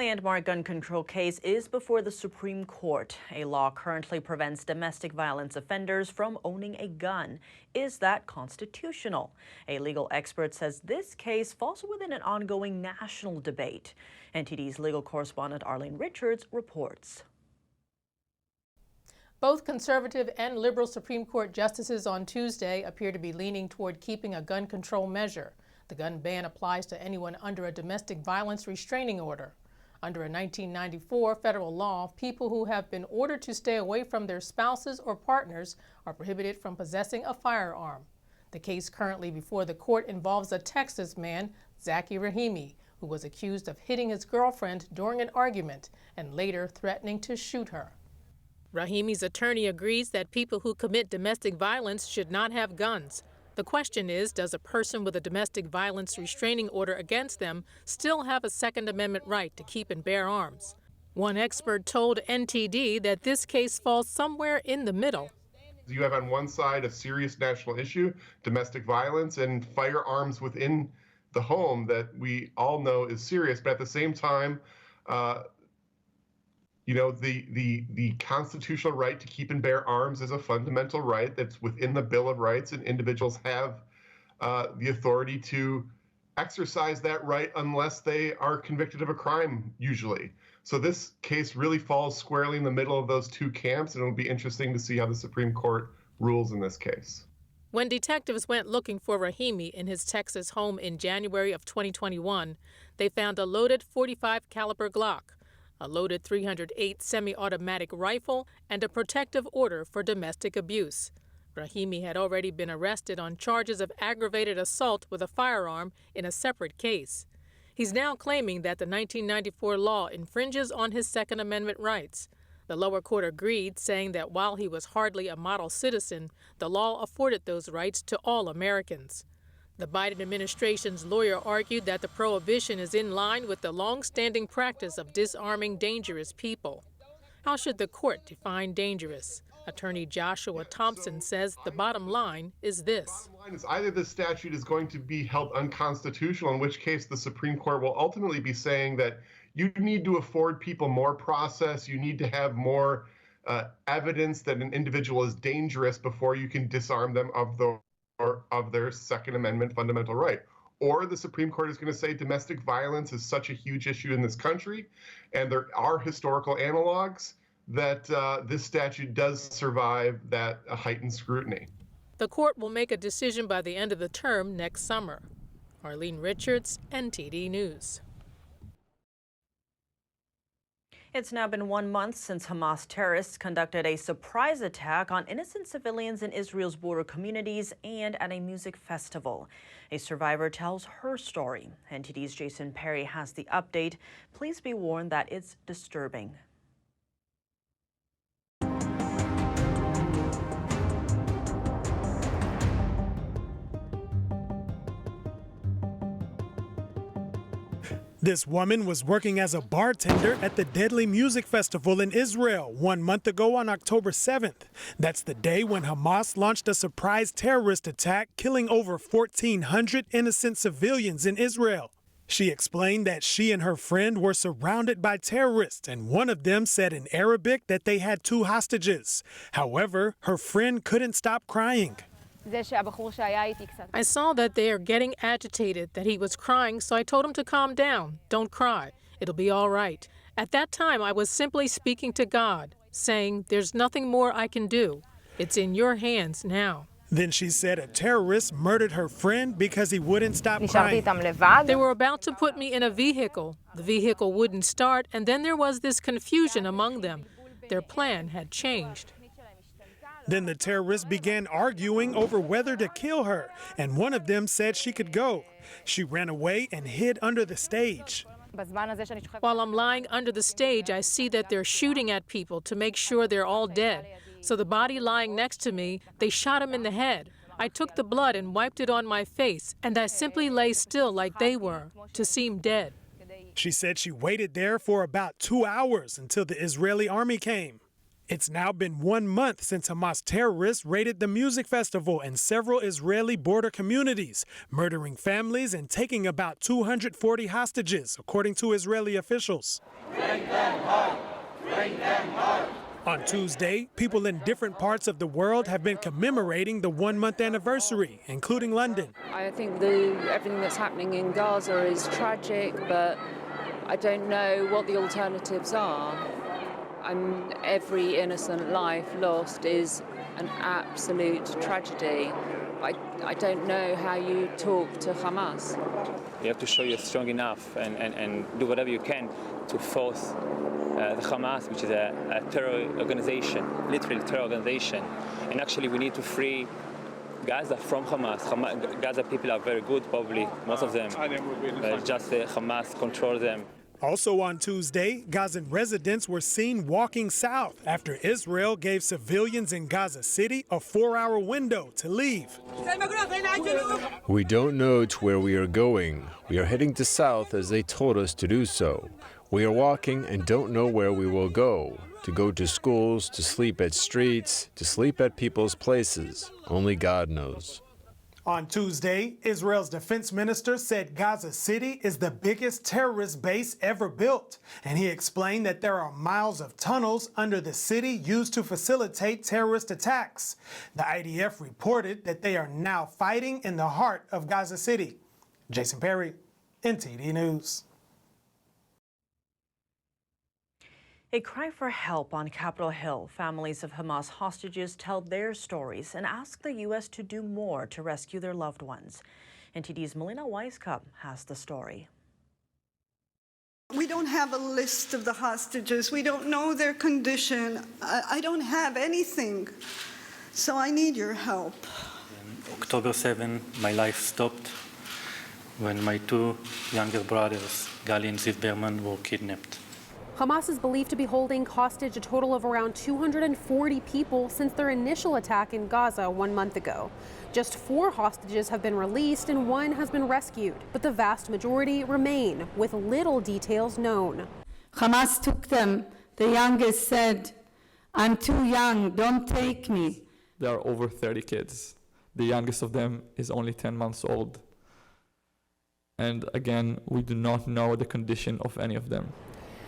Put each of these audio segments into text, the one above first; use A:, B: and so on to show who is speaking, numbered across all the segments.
A: landmark gun control case is before the Supreme Court. A law currently prevents domestic violence offenders from owning a gun. Is that constitutional? A legal expert says this case falls within an ongoing national debate. NTD's legal correspondent Arlene Richards reports.
B: Both conservative and liberal Supreme Court justices on Tuesday appear to be leaning toward keeping a gun control measure. The gun ban applies to anyone under a domestic violence restraining order. Under a 1994 federal law, people who have been ordered to stay away from their spouses or partners are prohibited from possessing a firearm. The case currently before the court involves a Texas man, Zacky Rahimi, who was accused of hitting his girlfriend during an argument and later threatening to shoot her. Rahimi's attorney agrees that people who commit domestic violence should not have guns. The question is, does a person with a domestic violence restraining order against them still have a Second Amendment right to keep and bear arms? One expert told NTD that this case falls somewhere in the middle.
C: You have on one side a serious national issue, domestic violence and firearms within the home that we all know is serious, but at the same time, the constitutional right to keep and bear arms is a fundamental right that's within the Bill of Rights, and individuals have the authority to exercise that right unless they are convicted of a crime, usually. So this case really falls squarely in the middle of those two camps, and it'll be interesting to see how the Supreme Court rules in this case.
B: When detectives went looking for Rahimi in his Texas home in January of 2021, they found a loaded .45 caliber Glock, a loaded .308 semi-automatic rifle, and a protective order for domestic abuse. Rahimi had already been arrested on charges of aggravated assault with a firearm in a separate case. He's now claiming that the 1994 law infringes on his Second Amendment rights. The lower court agreed, saying that while he was hardly a model citizen, the law afforded those rights to all Americans. The Biden administration's lawyer argued that the prohibition is in line with the long-standing practice of disarming dangerous people. How should the court define dangerous? Attorney Joshua Thompson says the bottom line is this.
C: The bottom line is either the statute is going to be held unconstitutional, in which case the Supreme Court will ultimately be saying that you need to afford people more process, you need to have more evidence that an individual is dangerous before you can disarm them of their Second Amendment fundamental right. Or the Supreme Court is going to say domestic violence is such a huge issue in this country, and there are historical analogs that this statute does survive that heightened scrutiny.
B: The court will make a decision by the end of the term next summer. Arlene Richards, NTD News.
A: It's now been 1 month since Hamas terrorists conducted a surprise attack on innocent civilians in Israel's border communities and at a music festival. A survivor tells her story. NTD's Jason Perry has the update. Please be warned that it's disturbing.
D: This woman was working as a bartender at the deadly music festival in Israel 1 month ago on October 7th. That's the day when Hamas launched a surprise terrorist attack, killing over 1,400 innocent civilians in Israel. She explained that she and her friend were surrounded by terrorists, and one of them said in Arabic that they had 2 hostages. However, her friend couldn't stop crying.
B: I saw that they are getting agitated, that he was crying, so I told him to calm down. Don't cry. It'll be all right. At that time, I was simply speaking to God, saying, there's nothing more I can do. It's in your hands now.
D: Then she said a terrorist murdered her friend because he wouldn't stop crying.
B: They were about to put me in a vehicle. The vehicle wouldn't start, and then there was this confusion among them. Their plan had changed.
D: Then the terrorists began arguing over whether to kill her, and one of them said she could go. She ran away and hid under the stage.
B: While I'm lying under the stage, I see that they're shooting at people to make sure they're all dead. So the body lying next to me, they shot him in the head. I took the blood and wiped it on my face, and I simply lay still like they were, to seem dead.
D: She said she waited there for about 2 hours until the Israeli army came. It's now been 1 month since Hamas terrorists raided the music festival and several Israeli border communities, murdering families and taking about 240 hostages, according to Israeli officials.
E: Bring them home! Bring them home!
D: On Tuesday, people in different parts of the world have been commemorating the 1-month anniversary, including London.
F: I think everything that's happening in Gaza is tragic, but I don't know what the alternatives are. Every innocent life lost is an absolute tragedy. I don't know how you talk to Hamas.
G: You have to show you're strong enough and do whatever you can to force the Hamas, which is a terror organization, literally terror organization. And actually we need to free Gaza from Hamas. Gaza people are very good, probably, most of them. Just Hamas control them.
D: Also on Tuesday, Gazan residents were seen walking south after Israel gave civilians in Gaza City a 4-hour window to leave.
H: We don't know to where we are going. We are heading to south as they told us to do so. We are walking and don't know where we will go. To go to schools, to sleep at streets, to sleep at people's places. Only God knows.
D: On Tuesday, Israel's defense minister said Gaza City is the biggest terrorist base ever built, and he explained that there are miles of tunnels under the city used to facilitate terrorist attacks. The IDF reported that they are now fighting in the heart of Gaza City. Jason Perry, NTD News.
A: A cry for help on Capitol Hill. Families of Hamas hostages tell their stories and ask the U.S. to do more to rescue their loved ones. NTD's Melina Weisskopf has the story.
I: We don't have a list of the hostages. We don't know their condition. I don't have anything. So I need your help.
J: On October 7, my life stopped when my 2 younger brothers, Gali and Ziv Berman, were kidnapped.
K: Hamas is believed to be holding hostage a total of around 240 people since their initial attack in Gaza 1 month ago. Just 4 hostages have been released and 1 has been rescued, but the vast majority remain, with little details known.
L: Hamas took them. The youngest said, "I'm too young, don't take me."
M: There are over 30 kids. The youngest of them is only 10 months old. And again, we do not know the condition of any of them.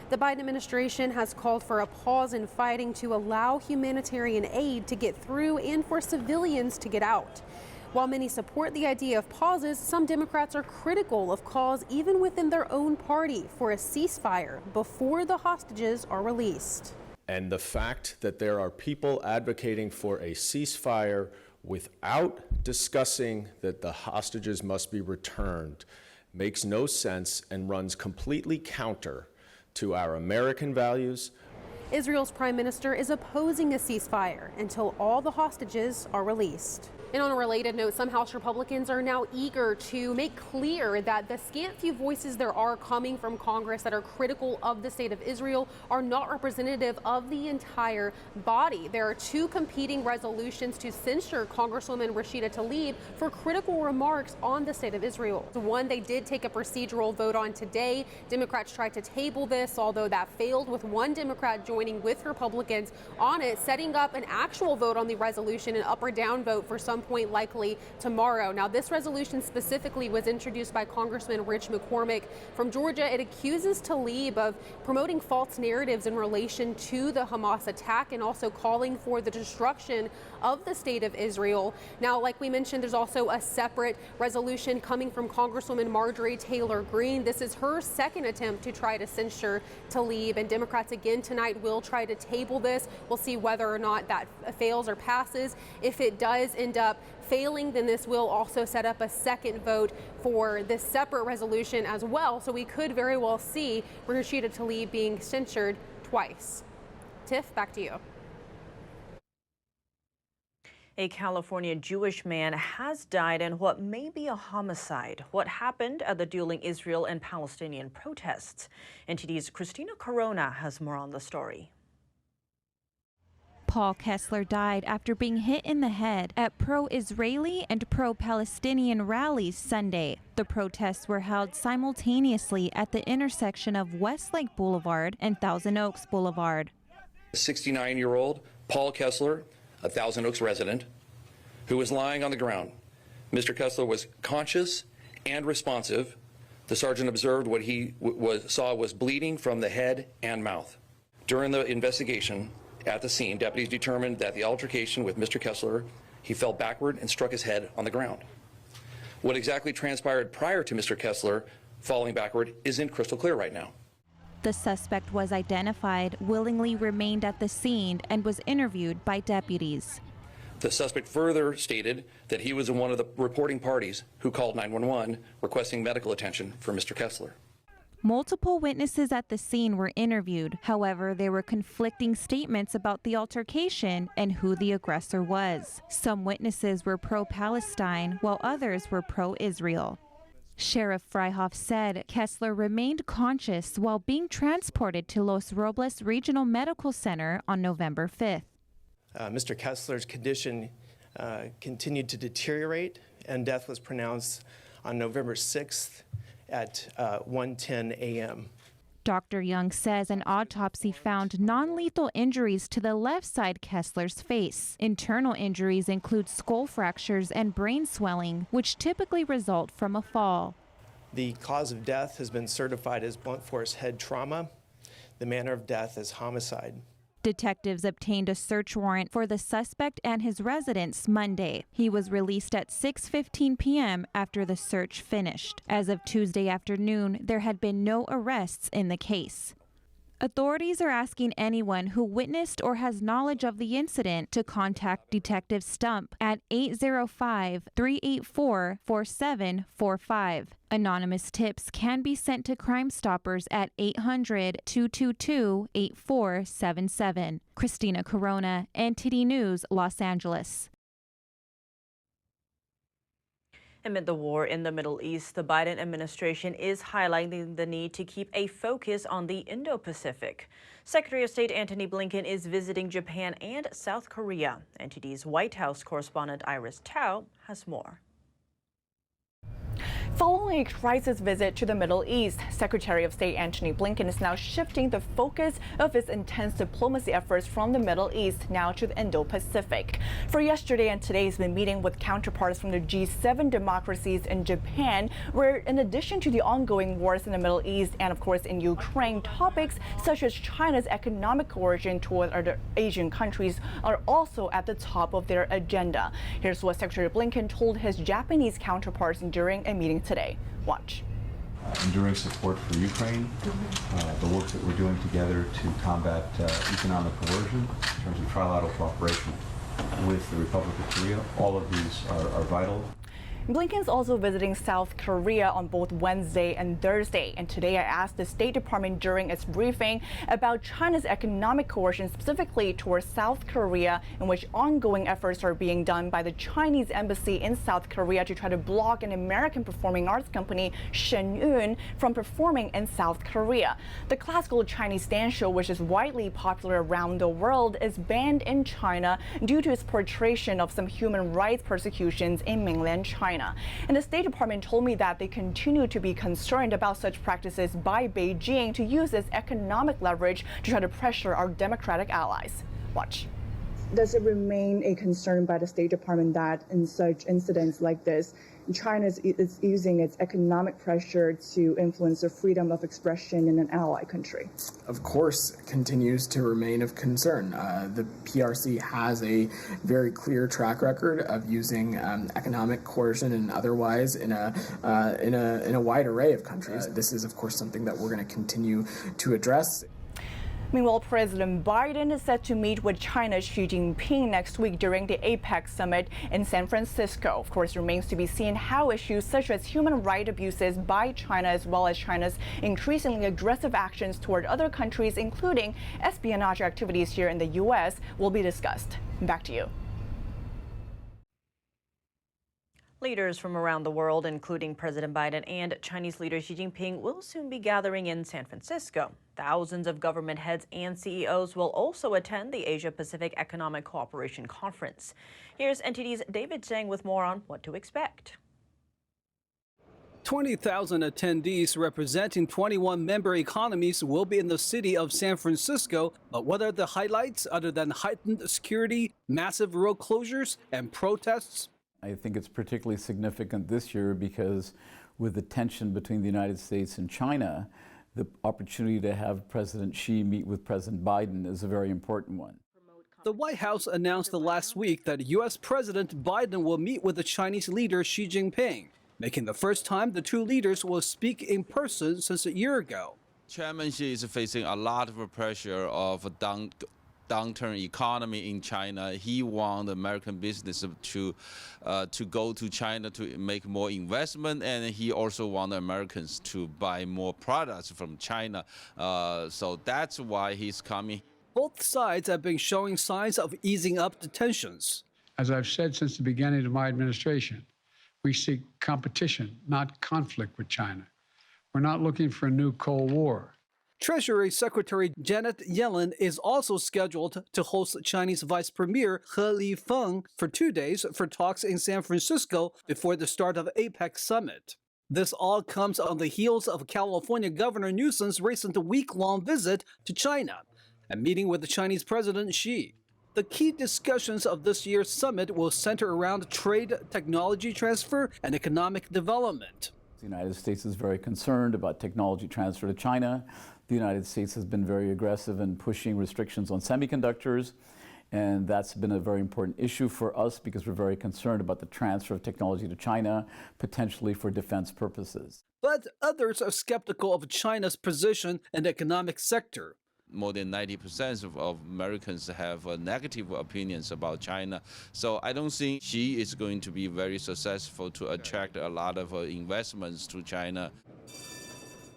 K: The Biden administration has called for a pause in fighting to allow humanitarian aid to get through and for civilians to get out. While many support the idea of pauses, some Democrats are critical of calls even within their own party for a ceasefire before the hostages are released.
H: And the fact that there are people advocating for a ceasefire without discussing that the hostages must be returned makes no sense and runs completely counter to our American values.
K: Israel's prime minister is opposing a ceasefire until all the hostages are released. And on a related note, some House Republicans are now eager to make clear that the scant few voices there are coming from Congress that are critical of the state of Israel are not representative of the entire body. There are 2 competing resolutions to censure Congresswoman Rashida Tlaib for critical remarks on the state of Israel. One they did take a procedural vote on today. Democrats tried to table this, although that failed, with 1 Democrat joining with Republicans on it, setting up an actual vote on the resolution, an up or down vote for some point likely tomorrow. Now, this resolution specifically was introduced by Congressman Rich McCormick from Georgia. It accuses Tlaib of promoting false narratives in relation to the Hamas attack and also calling for the destruction of the state of Israel. Now, like we mentioned, there's also a separate resolution coming from Congresswoman Marjorie Taylor Greene. This is her second attempt to try to censure Tlaib, and Democrats again tonight will try to table this. We'll see whether or not that fails or passes. If it does end up failing, then this will also set up a second vote for this separate resolution as well. So we could very well see Rashida Tlaib being censured twice. Tiff, back to you.
A: A California Jewish man has died in what may be a homicide. What happened at the dueling Israel and Palestinian protests? NTD's Christina Corona has more on the story.
N: Paul Kessler died after being hit in the head at pro-Israeli and pro-Palestinian rallies Sunday. The protests were held simultaneously at the intersection of Westlake Boulevard and Thousand Oaks Boulevard.
O: 69-year-old Paul Kessler, a Thousand Oaks resident, who was lying on the ground. Mr. Kessler was conscious and responsive. The sergeant observed what he saw was bleeding from the head and mouth. During the investigation at the scene, deputies determined that the altercation with Mr. Kessler, he fell backward and struck his head on the ground. What exactly transpired prior to Mr. Kessler falling backward isn't crystal clear right now.
N: The suspect was identified, willingly remained at the scene, and was interviewed by deputies.
O: The suspect further stated that he was one of the reporting parties who called 911 requesting medical attention for Mr. Kessler.
N: Multiple witnesses at the scene were interviewed. However, there were conflicting statements about the altercation and who the aggressor was. Some witnesses were pro-Palestine, while others were pro-Israel. Sheriff Freihoff said Kessler remained conscious while being transported to Los Robles Regional Medical Center on November 5th.
P: Mr. Kessler's condition continued to deteriorate, and death was pronounced on November 6th at 1:10 a.m.
N: Dr. Young says an autopsy found non-lethal injuries to the left side Kessler's face. Internal injuries include skull fractures and brain swelling, which typically result from a fall.
P: The cause of death has been certified as blunt force head trauma. The manner of death is homicide.
N: Detectives obtained a search warrant for the suspect and his residence Monday. He was released at 6:15 p.m. after the search finished. As of Tuesday afternoon, there had been no arrests in the case. Authorities are asking anyone who witnessed or has knowledge of the incident to contact Detective Stump at 805-384-4745. Anonymous tips can be sent to Crime Stoppers at 800-222-8477. Christina Corona, NTD News, Los Angeles.
A: Amid the war in the Middle East, the Biden administration is highlighting the need to keep a focus on the Indo-Pacific. Secretary of State Antony Blinken is visiting Japan and South Korea. NTD's White House correspondent Iris Tao has more.
Q: Following a crisis visit to the Middle East, Secretary of State Antony Blinken is now shifting the focus of his intense diplomacy efforts from the Middle East now to the Indo-Pacific. For yesterday and today, he's been meeting with counterparts from the G7 democracies in Japan, where in addition to the ongoing wars in the Middle East and of course in Ukraine, topics such as China's economic coercion toward other Asian countries are also at the top of their agenda. Here's what Secretary Blinken told his Japanese counterparts during a meeting today. Watch.
R: Enduring support for Ukraine, the work that we're doing together to combat economic coercion in terms of trilateral cooperation with the Republic of Korea, all of these are vital.
Q: Blinken's also visiting South Korea on both Wednesday and Thursday. And today I asked the State Department during its briefing about China's economic coercion specifically towards South Korea, in which ongoing efforts are being done by the Chinese embassy in South Korea to try to block an American performing arts company, Shen Yun, from performing in South Korea. The classical Chinese dance show, which is widely popular around the world, is banned in China due to its portrayal of some human rights persecutions in mainland China. And the State Department told me that they continue to be concerned about such practices by Beijing to use its economic leverage to try to pressure our democratic allies. Watch.
S: Does it remain a concern by the State Department that in such incidents like this, China is using its economic pressure to influence the freedom of expression in an ally country?
T: Of course, continues to remain of concern. The PRC has a very clear track record of using economic coercion and otherwise in a wide array of countries. This is, of course, something that we're going to continue to address.
Q: Meanwhile, President Biden is set to meet with China's Xi Jinping next week during the APEC summit in San Francisco. Of course, it remains to be seen how issues such as human rights abuses by China, as well as China's increasingly aggressive actions toward other countries, including espionage activities here in the U.S., will be discussed. Back to you.
A: Leaders from around the world, including President Biden and Chinese leader Xi Jinping, will soon be gathering in San Francisco. Thousands of government heads and CEOs will also attend the Asia-Pacific Economic Cooperation Conference. Here's NTD's David Zhang with more on what to expect.
U: 20,000 attendees representing 21 member economies will be in the city of San Francisco, but what are the highlights other than heightened security, massive road closures, and protests?
V: I think it's particularly significant this year because with the tension between the United States and China, the opportunity to have President Xi meet with President Biden is a very important one.
U: The White House announced last week that U.S. President Biden will meet with the Chinese leader Xi Jinping, making the first time the two leaders will speak in person since a year ago.
W: Chairman Xi is facing a lot of pressure of a downturn economy in China. He wants American business to go to China to make more investment, and he also wants Americans to buy more products from China. So that's why he's coming.
U: Both sides have been showing signs of easing up the tensions.
X: As I've said since the beginning of my administration, we seek competition, not conflict with China. We're not looking for a new Cold War.
U: Treasury Secretary Janet Yellen is also scheduled to host Chinese Vice Premier He Lifeng for 2 days for talks in San Francisco before the start of APEC summit. This all comes on the heels of California Governor Newsom's recent week-long visit to China and meeting with the Chinese President Xi. The key discussions of this year's summit will center around trade, technology transfer, and economic development.
V: The United States is very concerned about technology transfer to China. The United States has been very aggressive in pushing restrictions on semiconductors, and that's been a very important issue for us because we're very concerned about the transfer of technology to China, potentially for defense purposes.
U: But others are skeptical of China's position in the economic sector.
W: More than 90% of Americans have negative opinions about China. So I don't think Xi is going to be very successful to attract a lot of investments to China.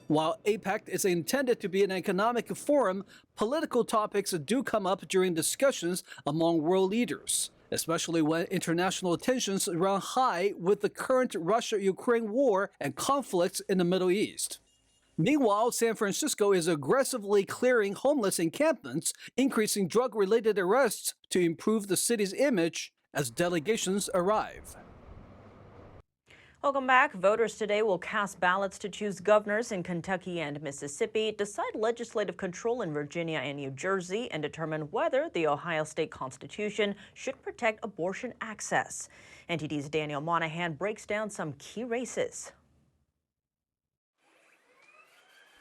U: While APEC is intended to be an economic forum, political topics do come up during discussions among world leaders, especially when international tensions run high with the current Russia-Ukraine war and conflicts in the Middle East. Meanwhile, San Francisco is aggressively clearing homeless encampments, increasing drug-related arrests to improve the city's image as delegations arrive.
A: Welcome back. Voters today will cast ballots to choose governors in Kentucky and Mississippi, decide legislative control in Virginia and New Jersey, and determine whether the Ohio state constitution should protect abortion access. NTD's Daniel Monahan breaks down some key races.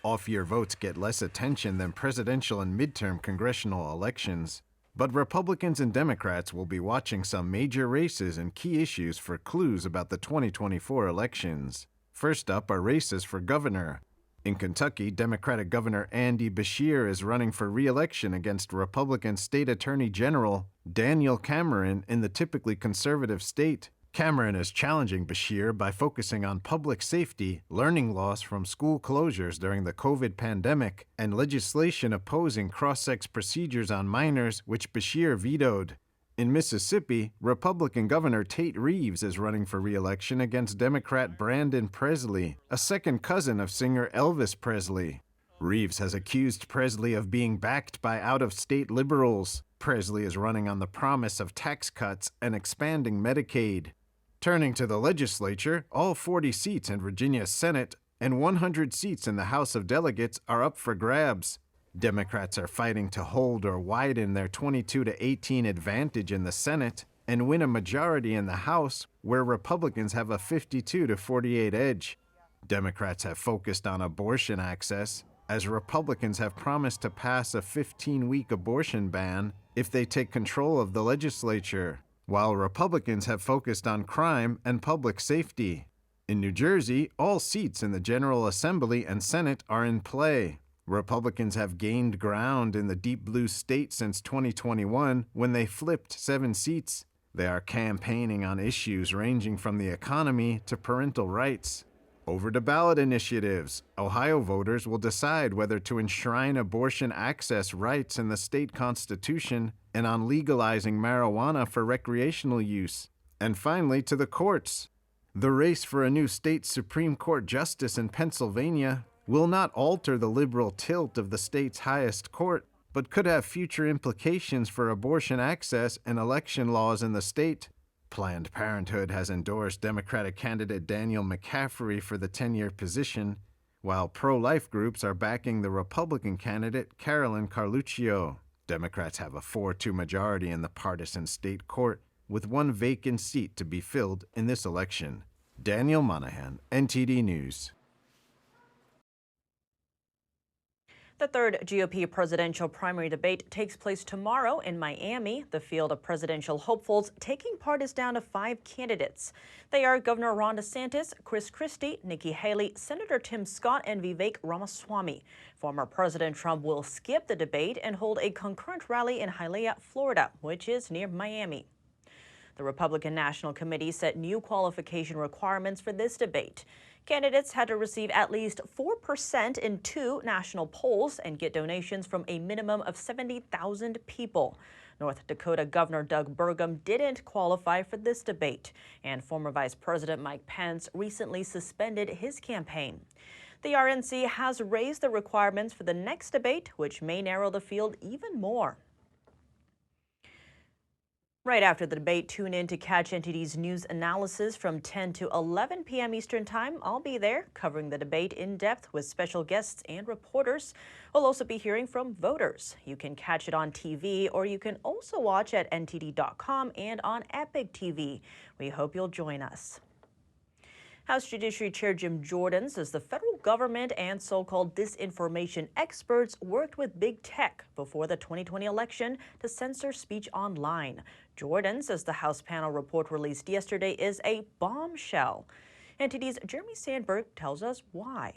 Y: Off-year votes get less attention than presidential and midterm congressional elections. But Republicans and Democrats will be watching some major races and key issues for clues about the 2024 elections. First up are races for governor. In Kentucky, Democratic Governor Andy Beshear is running for re-election against Republican State Attorney General Daniel Cameron in the typically conservative state. Cameron is challenging Beshear by focusing on public safety, learning loss from school closures during the COVID pandemic, and legislation opposing cross-sex procedures on minors, which Beshear vetoed. In Mississippi, Republican Governor Tate Reeves is running for re-election against Democrat Brandon Presley, a second cousin of singer Elvis Presley. Reeves has accused Presley of being backed by out-of-state liberals. Presley is running on the promise of tax cuts and expanding Medicaid. Turning to the legislature, all 40 seats in Virginia's Senate and 100 seats in the House of Delegates are up for grabs. Democrats are fighting to hold or widen their 22-18 advantage in the Senate and win a majority in the House, where Republicans have a 52-48 edge. Democrats have focused on abortion access, as Republicans have promised to pass a 15-week abortion ban if they take control of the legislature, while Republicans have focused on crime and public safety. In New Jersey, all seats in the General Assembly and Senate are in play. Republicans have gained ground in the deep blue state since 2021, when they flipped 7 seats. They are campaigning on issues ranging from the economy to parental rights. Over to ballot initiatives, Ohio voters will decide whether to enshrine abortion access rights in the state constitution and on legalizing marijuana for recreational use. And finally, to the courts. The race for a new state Supreme Court justice in Pennsylvania will not alter the liberal tilt of the state's highest court, but could have future implications for abortion access and election laws in the state. Planned Parenthood has endorsed Democratic candidate Daniel McCaffrey for the 10-year position, while pro-life groups are backing the Republican candidate Carolyn Carluccio. Democrats have a 4-2 majority in the partisan state court, with one vacant seat to be filled in this election. Daniel Monahan, NTD News.
A: The third GOP presidential primary debate takes place tomorrow in Miami. The field of presidential hopefuls taking part is down to 5 candidates. They are Governor Ron DeSantis, Chris Christie, Nikki Haley, Senator Tim Scott, and Vivek Ramaswamy. Former President Trump will skip the debate and hold a concurrent rally in Hialeah, Florida, which is near Miami. The Republican National Committee set new qualification requirements for this debate. Candidates had to receive at least 4% in 2 national polls and get donations from a minimum of 70,000 people. North Dakota Governor Doug Burgum didn't qualify for this debate, and former Vice President Mike Pence recently suspended his campaign. The RNC has raised the requirements for the next debate, which may narrow the field even more. Right after the debate, tune in to catch NTD's news analysis from 10 to 11 p.m. Eastern Time. I'll be there covering the debate in depth with special guests and reporters. We'll also be hearing from voters. You can catch it on TV, or you can also watch at ntd.com and on APEC TV. We hope you'll join us. House Judiciary Chair Jim Jordan says the federal government and so-called disinformation experts worked with big tech before the 2020 election to censor speech online. Jordan says the House panel report released yesterday is a bombshell. NTD's Jeremy Sandberg tells us why.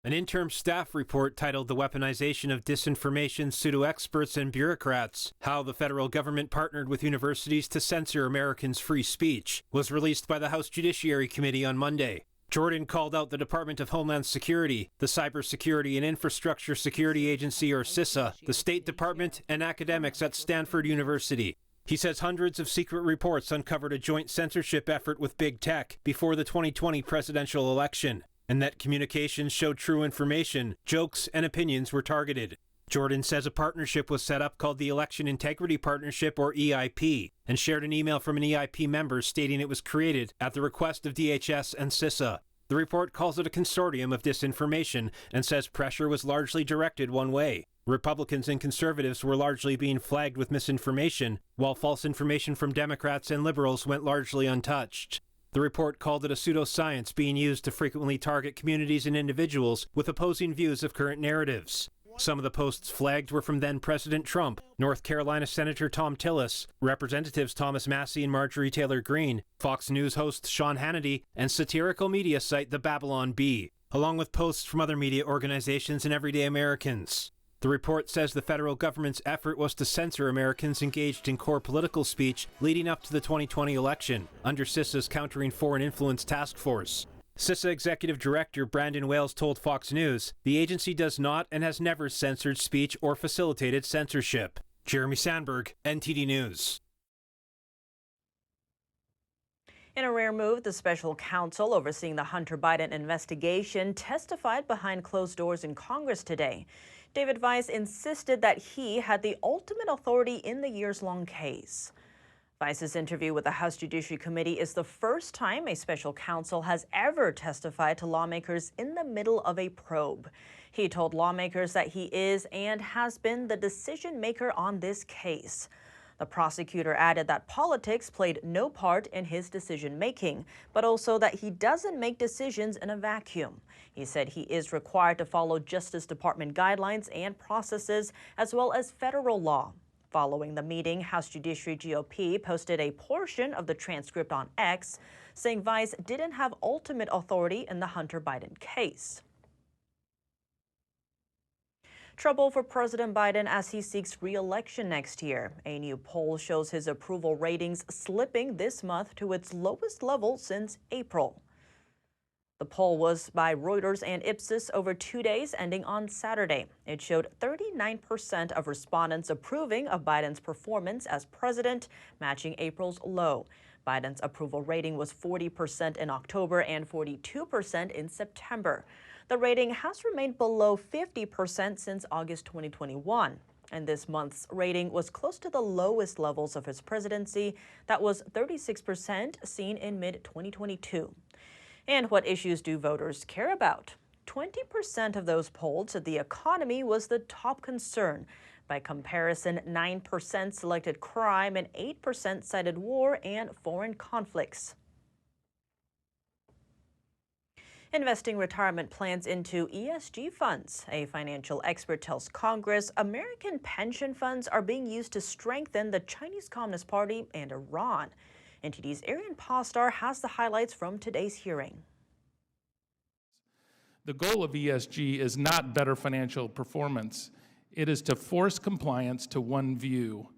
B: An interim staff report titled The Weaponization of Disinformation, Pseudo-Experts and Bureaucrats, How the Federal Government Partnered with Universities to Censor Americans' Free Speech, was released by the House Judiciary Committee on Monday. Jordan called out the Department of Homeland Security, the Cybersecurity and Infrastructure Security Agency, or CISA, the State Department, and academics at Stanford University. He says hundreds of secret reports uncovered a joint censorship effort with big tech before the 2020 presidential election, and that communications showed true information, jokes, and opinions were targeted. Jordan says a partnership was set up called the Election Integrity Partnership, or EIP, and shared an email from an EIP member stating it was created at the request of DHS and CISA. The report calls it a consortium of disinformation and says pressure was largely directed one way. Republicans and conservatives were largely being flagged with misinformation, while false information from Democrats and liberals went largely untouched. The report called it a pseudoscience being used to frequently target communities and individuals with opposing views of current narratives. Some of the posts flagged were from then-President Trump, North Carolina Senator Tom Tillis, Representatives Thomas Massie and Marjorie Taylor Greene, Fox News host Sean Hannity, and satirical media site The Babylon Bee, along with posts from other media organizations and everyday Americans. The report says the federal government's effort was to censor Americans engaged in core political speech leading up to the 2020 election under CISA's Countering Foreign Influence Task Force. CISA Executive Director Brandon Wales told Fox News the agency does not and has never censored speech or facilitated censorship. Jeremy Sandberg, NTD News.
A: In a rare move, the special counsel overseeing the Hunter Biden investigation testified behind closed doors in Congress today. David Weiss insisted that he had the ultimate authority in the years-long case. Weiss's interview with the House Judiciary Committee is the first time a special counsel has ever testified to lawmakers in the middle of a probe. He told lawmakers that he is and has been the decision maker on this case. The prosecutor added that politics played no part in his decision-making, but also that he doesn't make decisions in a vacuum. He said he is required to follow Justice Department guidelines and processes, as well as federal law. Following the meeting, House Judiciary GOP posted a portion of the transcript on X, saying Weiss didn't have ultimate authority in the Hunter Biden case. Trouble for President Biden as he seeks re-election next year. A new poll shows his approval ratings slipping this month to its lowest level since April. The poll was by Reuters and Ipsos over 2 days, ending on Saturday. It showed 39% of respondents approving of Biden's performance as president, matching April's low. Biden's approval rating was 40% in October and 42% in September. The rating has remained below 50% since August 2021. And this month's rating was close to the lowest levels of his presidency. That was 36%, seen in mid-2022. And what issues do voters care about? 20% of those polled said the economy was the top concern. By comparison, 9% selected crime and 8% cited war and foreign conflicts. Investing retirement plans into ESG funds. A financial expert tells Congress American pension funds are being used to strengthen the Chinese Communist Party and Iran. NTD's Arian Postar has the highlights from today's hearing.
C: The goal of ESG is not better financial performance. It is to force compliance to one view.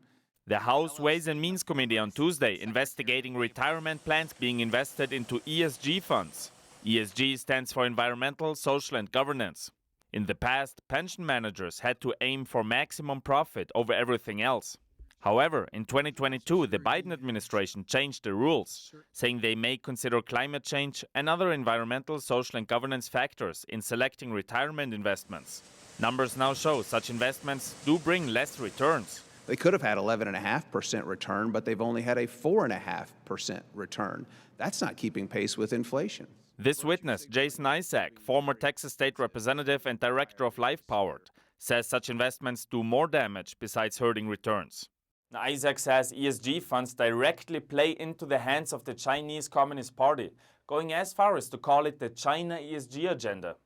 D: The House Ways and Means Committee on Tuesday investigating retirement plans being invested into ESG funds. ESG stands for environmental, social and governance. In the past, pension managers had to aim for maximum profit over everything else. However, in 2022, the Biden administration changed the rules, saying they may consider climate change and other environmental, social and governance factors in selecting retirement investments. Numbers now show such investments do bring less returns.
E: They could have had 11.5% return, but they've only had a 4.5% return. That's not keeping pace with inflation.
D: This witness, Jason Isaac, former Texas state representative and director of LifePowered, says such investments do more damage besides hurting returns. Isaac says ESG funds directly play into the hands of the Chinese Communist Party, going as far as to call it the China ESG agenda.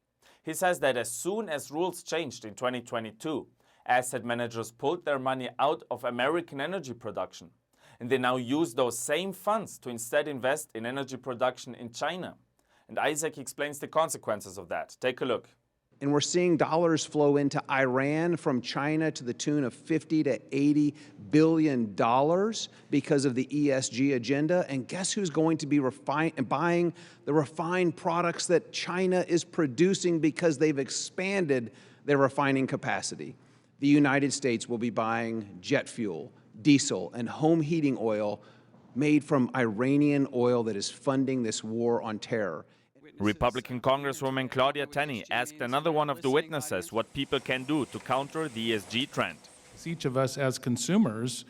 D: He says that as soon as rules changed in 2022, asset managers pulled their money out of American energy production, and they now use those same funds to instead invest in energy production in China. And Isaac explains the consequences of that. Take a look.
E: And we're seeing dollars flow into Iran from China to the tune of $50 to $80 billion because of the ESG agenda. And guess who's going to be buying the refined products that China is producing because they've expanded their refining capacity? The United States will be buying jet fuel, diesel, and home heating oil made from Iranian oil that is funding this war on terror.
D: Republican Congresswoman Claudia Tenney asked another one of the witnesses what people can do to counter the ESG trend.
C: Each of us as consumers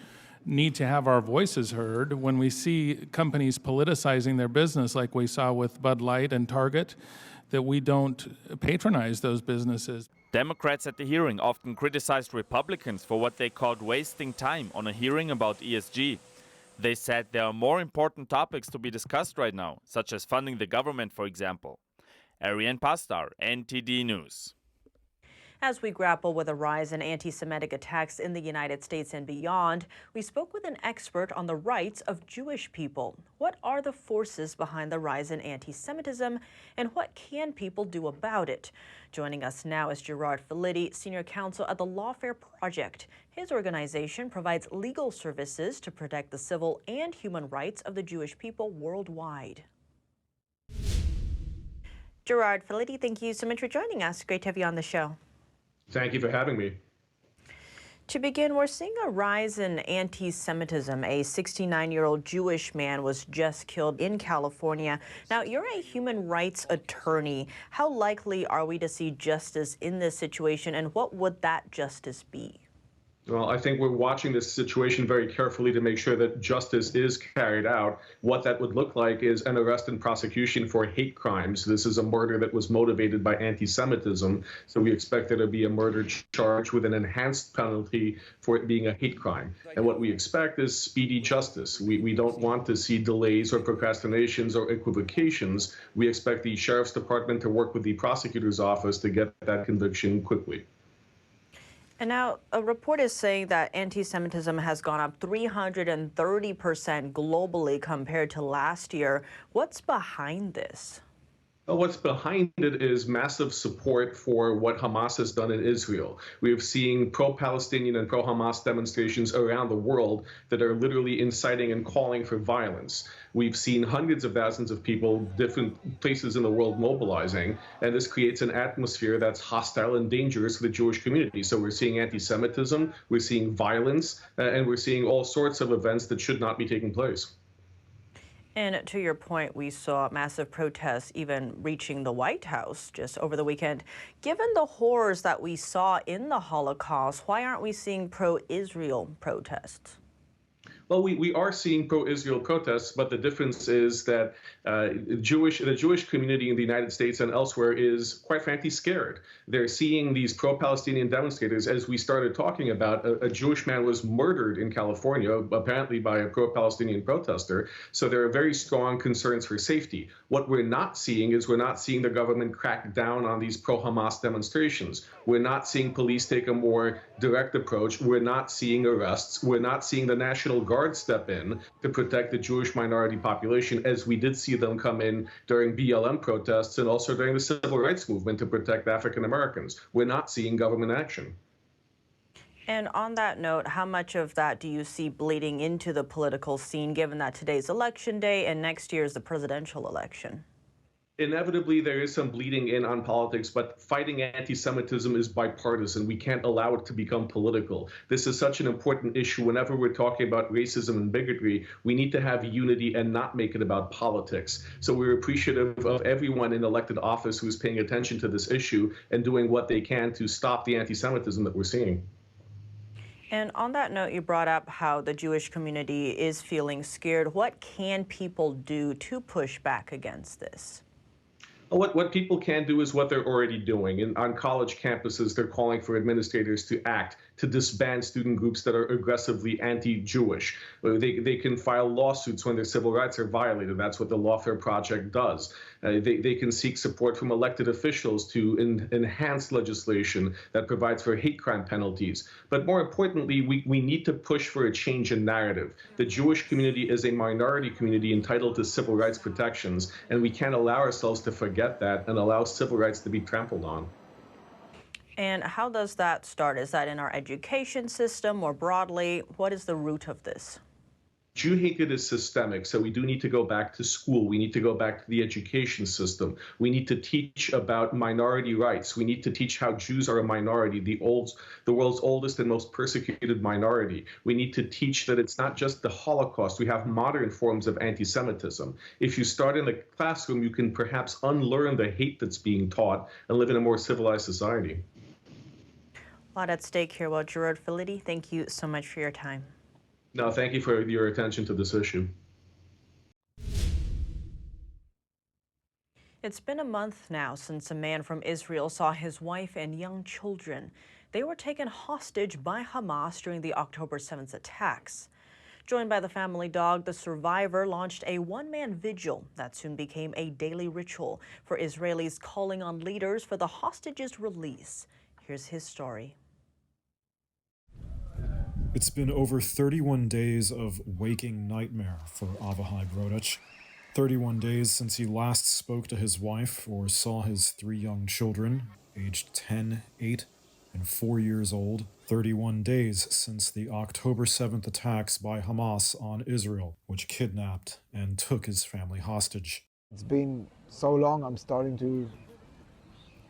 C: need to have our voices heard. When we see companies politicizing their business like we saw with Bud Light and Target, that we don't patronize those businesses.
D: Democrats at the hearing often criticized Republicans for what they called wasting time on a hearing about ESG. They said there are more important topics to be discussed right now, such as funding the government, for example. Arian Pastar, NTD News.
A: As we grapple with a rise in anti-Semitic attacks in the United States and beyond, we spoke with an expert on the rights of Jewish people. What are the forces behind the rise in anti-Semitism, and what can people do about it? Joining us now is Gerard Filitti, Senior Counsel at the Lawfare Project. His organization provides legal services to protect the civil and human rights of the Jewish people worldwide. Gerard Filitti, thank you so much for joining us. Great to have you on the show.
F: Thank you for having me.
A: To begin, we're seeing a rise in anti-Semitism. A 69-year-old Jewish man was just killed in California. Now, you're a human rights attorney. How likely are we to see justice in this situation, and what would that justice be?
F: Well, I think we're watching this situation very carefully to make sure that justice is carried out. What that would look like is an arrest and prosecution for hate crimes. This is a murder that was motivated by anti-Semitism, so we expect there to be a murder charge with an enhanced penalty for it being a hate crime. And what we expect is speedy justice. We don't want to see delays or procrastinations or equivocations. We expect the Sheriff's Department to work with the prosecutor's office to get that conviction quickly.
A: And now a report is saying that anti-Semitism has gone up 330% globally compared to last year. What's behind this?
F: Well, what's behind it is massive support for what Hamas has done in Israel. We have seen pro-Palestinian and pro-Hamas demonstrations around the world that are literally inciting and calling for violence. We've seen hundreds of thousands of people, different places in the world mobilizing, and this creates an atmosphere that's hostile and dangerous for the Jewish community. So we're seeing anti-Semitism, we're seeing violence, and we're seeing all sorts of events that should not be taking place.
A: And to your point, we saw massive protests even reaching the White House just over the weekend. Given the horrors that we saw in the Holocaust, why aren't we seeing pro-Israel protests?
F: Well, we are seeing pro-Israel protests, but the difference is that the Jewish community in the United States and elsewhere is, quite frankly, scared. They're seeing these pro-Palestinian demonstrators. As we started talking about, a Jewish man was murdered in California, apparently by a pro-Palestinian protester. So there are very strong concerns for safety. What we're not seeing is we're not seeing the government crack down on these pro-Hamas demonstrations. We're not seeing police take a more direct approach. We're not seeing arrests. We're not seeing the National Guard step in to protect the Jewish minority population, as we did see them come in during BLM protests and also during the civil rights movement to protect African Americans. We're not seeing government action.
A: And on that note, how much of that do you see bleeding into the political scene, given that today's election day and next year is the presidential election?
F: Inevitably, there is some bleeding in on politics, but fighting anti-Semitism is bipartisan. We can't allow it to become political. This is such an important issue. Whenever we're talking about racism and bigotry, we need to have unity and not make it about politics. So we're appreciative of everyone in elected office who's paying attention to this issue and doing what they can to stop the anti-Semitism that we're seeing.
A: And on that note, you brought up how the Jewish community is feeling scared. What can people do to push back against this?
F: What people can do is what they're already doing. On college campuses, they're calling for administrators to act to disband student groups that are aggressively anti-Jewish. They can file lawsuits when their civil rights are violated. That's what the Lawfare Project does. They can seek support from elected officials to enhance legislation that provides for hate crime penalties. But more importantly, we need to push for a change in narrative. The Jewish community is a minority community entitled to civil rights protections, and we can't allow ourselves to forget that and allow civil rights to be trampled on.
A: And how does that start? Is that in our education system more broadly? What is the root of this?
F: Jew hatred is systemic, so we do need to go back to school. We need to go back to the education system. We need to teach about minority rights. We need to teach how Jews are a minority, the world's oldest and most persecuted minority. We need to teach that it's not just the Holocaust. We have modern forms of anti-Semitism. If you start in the classroom, you can perhaps unlearn the hate that's being taught and live in a more civilized society.
A: A lot at stake here. Well, Gerard Filitti, thank you so much for your time.
F: No, thank you for your attention to this issue.
A: It's been a month now since a man from Israel saw his wife and young children. They were taken hostage by Hamas during the October 7th attacks. Joined by the family dog, the survivor launched a one-man vigil that soon became a daily ritual for Israelis calling on leaders for the hostages' release. Here's his story.
G: It's been over 31 days of waking nightmare for Avihai Brodich. 31 days since he last spoke to his wife or saw his 3 young children, aged 10, 8, and 4 years old. 31 days since the October 7th attacks by Hamas on Israel, which kidnapped and took his family hostage.
I: It's been so long, I'm starting to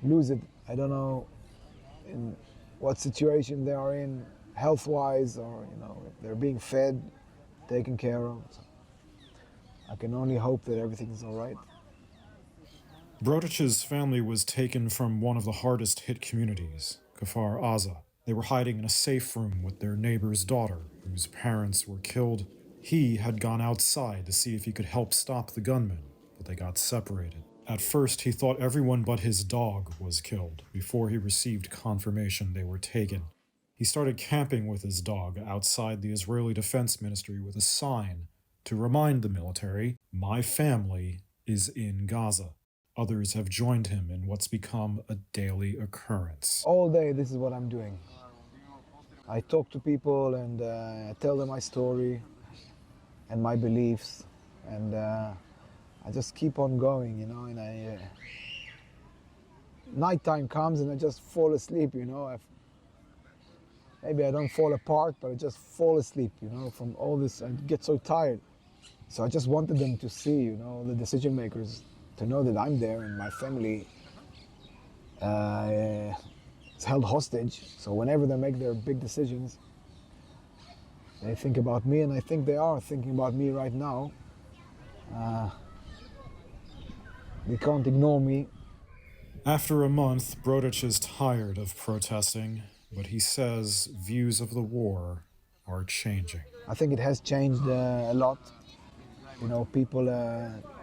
I: lose it. I don't know in what situation they are in, health-wise, or if they're being fed, taken care of. So I can only hope that everything's all right.
G: Brodich's family was taken from one of the hardest hit communities, Kfar Aza. They were hiding in a safe room with their neighbor's daughter, whose parents were killed. He had gone outside to see if he could help stop the gunmen, but they got separated. At first, he thought everyone but his dog was killed before he received confirmation they were taken. He started camping with his dog outside the Israeli Defense Ministry with a sign to remind the military, "My family is in Gaza." Others have joined him in what's become a daily occurrence.
I: All day, this is what I'm doing. I talk to people and I tell them my story and my beliefs, and I just keep on going, and nighttime comes and I just fall asleep, Maybe I don't fall apart, but I just fall asleep, from all this. I get so tired. So I just wanted them to see, the decision makers, to know that I'm there and my family is held hostage. So whenever they make their big decisions, they think about me, and I think they are thinking about me right now. They can't ignore me.
G: After a month, Brodich is tired of protesting, but he says views of the war are changing.
I: I think it has changed a lot. You know, people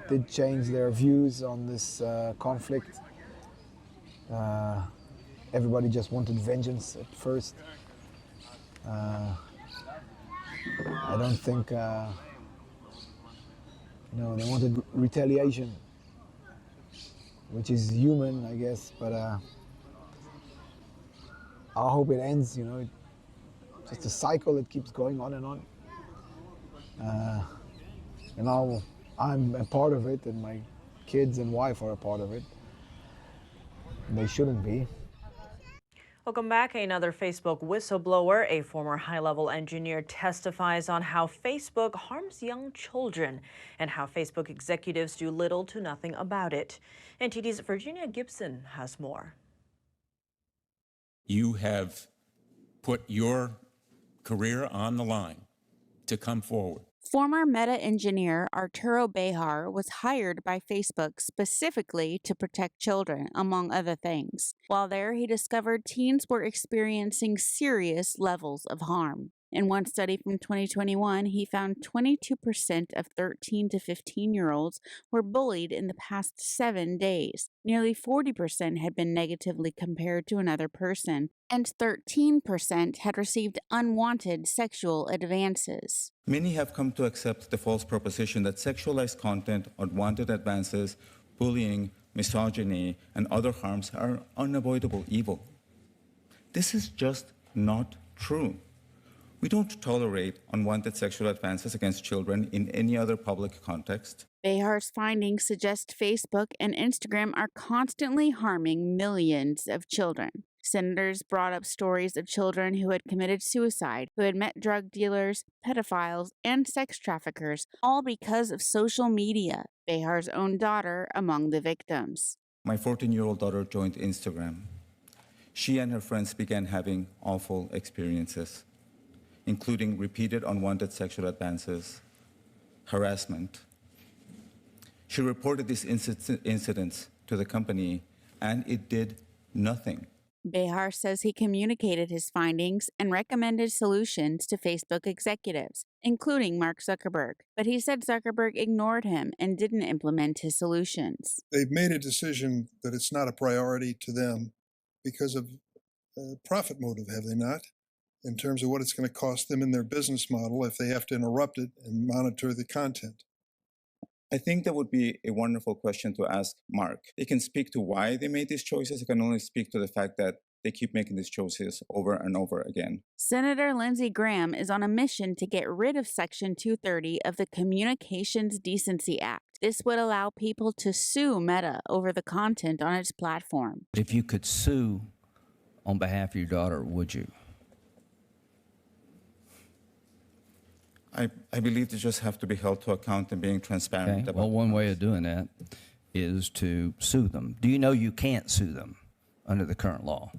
I: did change their views on this conflict. Everybody just wanted vengeance at first. I don't think, they wanted retaliation, which is human, I guess, but I hope it ends, just a cycle that keeps going on and on. And I'm a part of it, and my kids and wife are a part of it. And they shouldn't be.
A: Welcome back. Another Facebook whistleblower, a former high-level engineer, testifies on how Facebook harms young children and how Facebook executives do little to nothing about it. NTD's Virginia Gibson has more.
H: You have put your career on the line to come forward.
N: Former Meta engineer Arturo Bejar was hired by Facebook specifically to protect children, among other things. While there, he discovered teens were experiencing serious levels of harm. In one study from 2021, he found 22% of 13 to 15-year-olds were bullied in the past 7 days. Nearly 40% had been negatively compared to another person, and 13% had received unwanted sexual advances.
H: Many have come to accept the false proposition that sexualized content, unwanted advances, bullying, misogyny, and other harms are unavoidable evil. This is just not true. We don't tolerate unwanted sexual advances against children in any other public context.
N: Bejar's findings suggest Facebook and Instagram are constantly harming millions of children. Senators brought up stories of children who had committed suicide, who had met drug dealers, pedophiles, and sex traffickers, all because of social media. Bejar's own daughter among the victims.
H: My 14-year-old daughter joined Instagram. She and her friends began having awful experiences, including repeated unwanted sexual advances, harassment. She reported these incidents to the company, and it did nothing.
N: Bejar says he communicated his findings and recommended solutions to Facebook executives, including Mark Zuckerberg. But he said Zuckerberg ignored him and didn't implement his solutions.
J: They've made a decision that it's not a priority to them because of profit motive, have they not? In terms of what it's going to cost them in their business model if they have to interrupt it and monitor the content.
H: I think that would be a wonderful question to ask Mark. They can speak to why they made these choices. They can only speak to the fact that they keep making these choices over and over again.
N: Senator Lindsey Graham is on a mission to get rid of Section 230 of the Communications Decency Act. This would allow people to sue Meta over the content on its platform.
K: If you could sue on behalf of your daughter, would you?
H: I believe they just have to be held to account and being transparent.
K: Okay. Well, one way of doing that is to sue them. Do you know you can't sue them under the current law?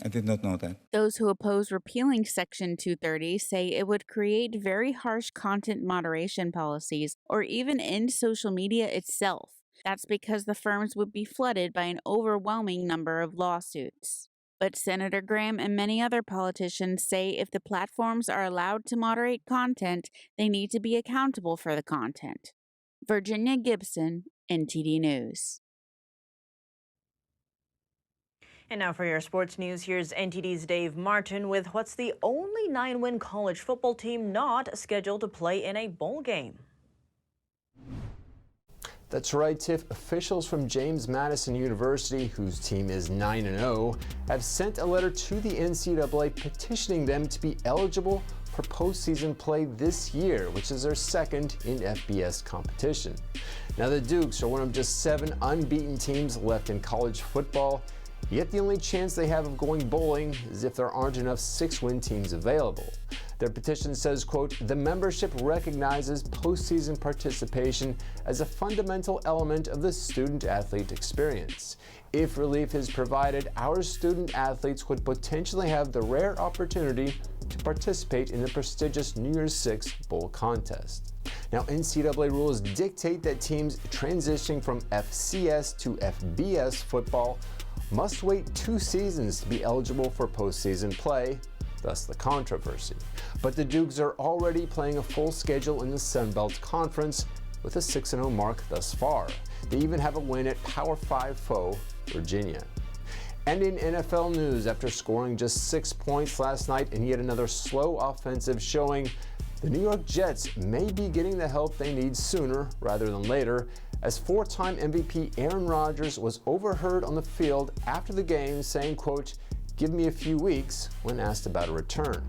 H: I did not know that.
N: Those who oppose repealing Section 230 say it would create very harsh content moderation policies or even end social media itself. That's because the firms would be flooded by an overwhelming number of lawsuits. But Senator Graham and many other politicians say if the platforms are allowed to moderate content, they need to be accountable for the content. Virginia Gibson, NTD News.
A: And now for your sports news, here's NTD's Dave Martin with what's the only 9-win college football team not scheduled to play in a bowl game.
L: That's right, Tiff. Officials from James Madison University, whose team is 9-0, have sent a letter to the NCAA petitioning them to be eligible for postseason play this year, which is their second in FBS competition. Now, the Dukes are one of just 7 unbeaten teams left in college football, yet the only chance they have of going bowling is if there aren't enough 6-win teams available. Their petition says, quote, the membership recognizes postseason participation as a fundamental element of the student-athlete experience. If relief is provided, our student-athletes would potentially have the rare opportunity to participate in the prestigious New Year's Six Bowl contest. Now, NCAA rules dictate that teams transitioning from FCS to FBS football must wait 2 seasons to be eligible for postseason play, thus the controversy. But the Dukes are already playing a full schedule in the Sun Belt Conference with a 6-0 mark thus far. They even have a win at Power 5 foe Virginia. And in NFL news, after scoring just 6 points last night in yet another slow offensive showing, the New York Jets may be getting the help they need sooner rather than later, as 4-time MVP Aaron Rodgers was overheard on the field after the game saying, quote, give me a few weeks, when asked about a return.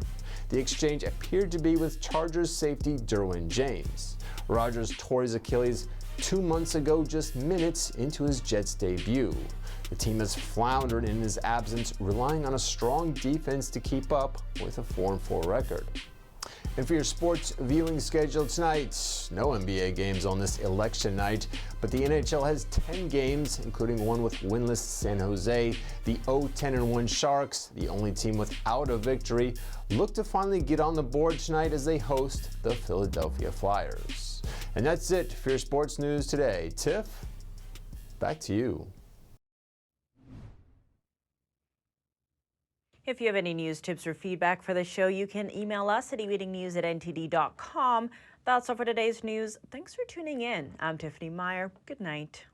L: The exchange appeared to be with Chargers safety Derwin James. Rodgers tore his Achilles 2 months ago, just minutes into his Jets debut. The team has floundered in his absence, relying on a strong defense to keep up with a 4-4 record. And for your sports viewing schedule tonight, no NBA games on this election night, but the NHL has 10 games, including one with winless San Jose. The 0-10-1 Sharks, the only team without a victory, look to finally get on the board tonight as they host the Philadelphia Flyers. And that's it for your sports news today. Tiff, back to you.
A: If you have any news, tips, or feedback for the show, you can email us at eveningnews@ntd.com. That's all for today's news. Thanks for tuning in. I'm Tiffany Meyer. Good night.